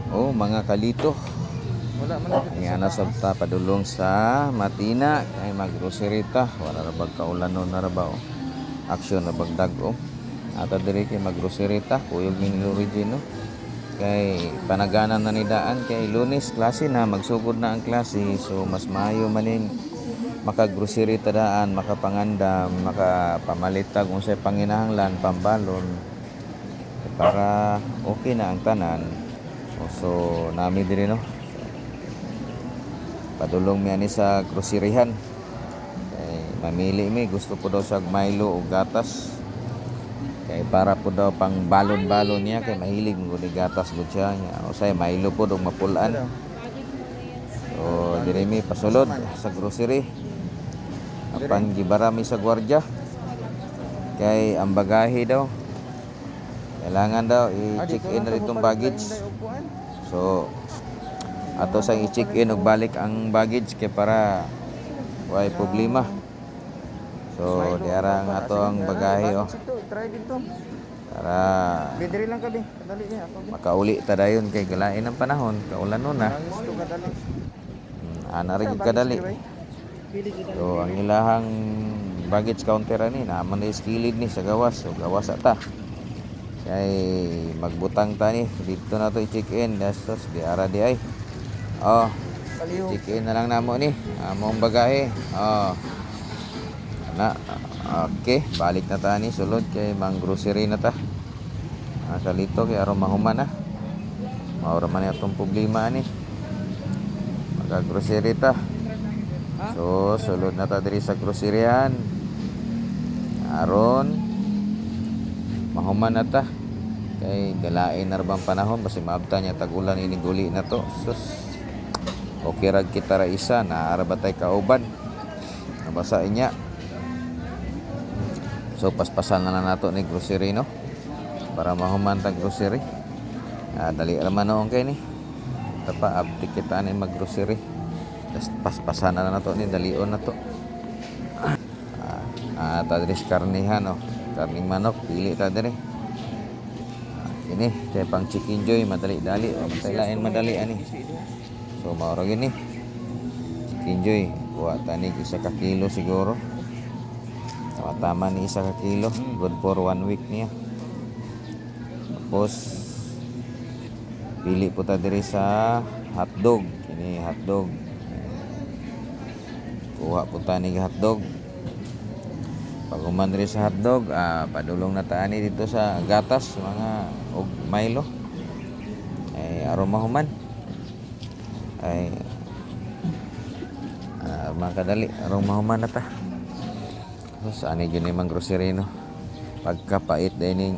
Oh, mga kalito. Wala man na dito Nga sa na taas. sabta padulong sa Matina kay mag-grocery ta. Wala ra bag kaulanon na ra ba oh. Action na bagdag oh. Ata diri kay mag-grocery ta, kuyog ni Origin no. Kay panaganan na ni daan kay Lunes klase na magsugod na ang klase, so mas maayo maning maka-grocery ta daan, makapangandam, makapamalitag unsay panginahanglan, pambalon para okay na ang tanan. So nami diri no. Padulong mi ani sa groceryhan. Mamili mi gusto po daw sa Milo o gatas. Kay para po daw pang balon-balon niya kay mahilig mo ni gatas gud siya nya. O say Milo po daw mapulan. Ano? So diri mi pasulod sa grocery. Apan gibara mi sa gwardiya. Kay ang bagahe daw kailangan daw i-check in na ditong baggage. So ato sang i-check in ug balik ang baggage kay para way problema. So diara ang ato ang bagahe oh. Try dito. Para Bidiri lang kami. Kadali niya ako. makauli ta dayon kay galain ang panahon, kaulanon na. Nangis to kadali. Ana rin gyud kadali. So ang ilahang baggage counter ani naman is kilid ni sa gawas. So gawas ata. Kay magbutang ta ni dito na to i-check in. Dastos diara di ay. Oh, Paliw. check in na lang namo ni. Among bagahe. Oh. Na, okay, balik na ta ni sulod kay mang grocery na ta. Kalito kay aron mahuman na. Maura man atong problema ni. Maga-grocery ta. So, sulod na ta diri sa groceryan. Aron mahuman na ta. Kay galain na bang panahon basi maabta niya tag-ulan ini guli na to. Sus. Okay ra kita ra isa na ara batay kauban. Nabasa inya. So paspasan na nato ni grocery no para mahuman ta grocery. Dali ra man noon kay ni. Tapa abdi kita ni mag-grocery. Paspasan na nato ni dalion na to. Ta diri karnihan no. Karning manok pili ta diri. Ini kay pang chicken joy madali-dali o matay lain madali ani. So mao ra gini. Chicken joy kuha ta ni isa ka kilo siguro. Tama ni isa ka kilo. Good for 1 week niya. Tapos pili po ta diri sa hotdog. Ini hotdog. Kuha po ta ni hotdog. Pag human diri sa hotdog, padulong na ta ani dito sa gatas mga og Milo. Aron mahuman. Makadali aron mahuman na ta. So ani gyud ni mang grocery no. Pagkapait dining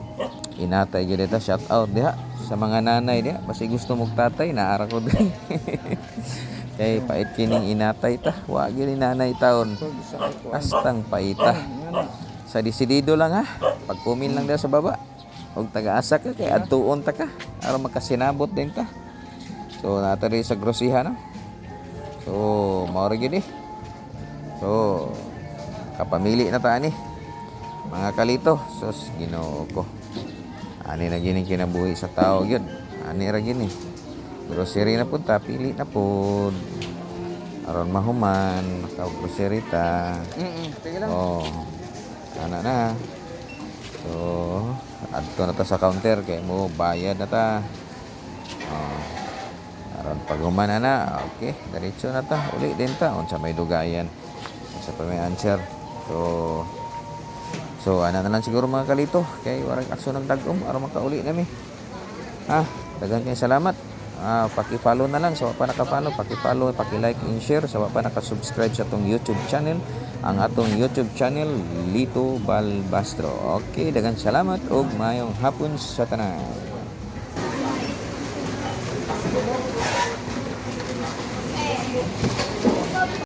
inatay gyud ta, shout out diha sa mga nanay diha basi gusto mong tatay naara ko din. Kay pait kining inatay ta, wa gyud ni nanay taon. Astang paita. Sa disidido lang ha. Pagkumin lang daw sa baba. Og taga-asa ka kay adtuon ta ka aron makasinabot din ta. So natari sa grosihan no. So mao ra gyud So kapamili na ta ani mga kalito. Sus Ginoo ko, ani na gini kinabuhi sa tao gyud, ani ra gini grocery na pud ta, pili na pud aron mahuman maka-grocery ta. Oh ana na. So adto na ta sa counter kay mo bayad na ta. Aron paghuman na okay diretso na ta uli din ta unsa may dugayan sa pa may answer. So ana na lang siguro mga kalito kay warag aksyon ng dagom aron makauli nami. Daghang kay salamat. Paki-follow na lang sa so, pa naka-follow, paki-follow, paki-like and share sa so, pa naka-subscribe sa atong YouTube channel, ang atong YouTube channel Lito Balbastro. Okay, daghang salamat ug maayong hapon sa tanan.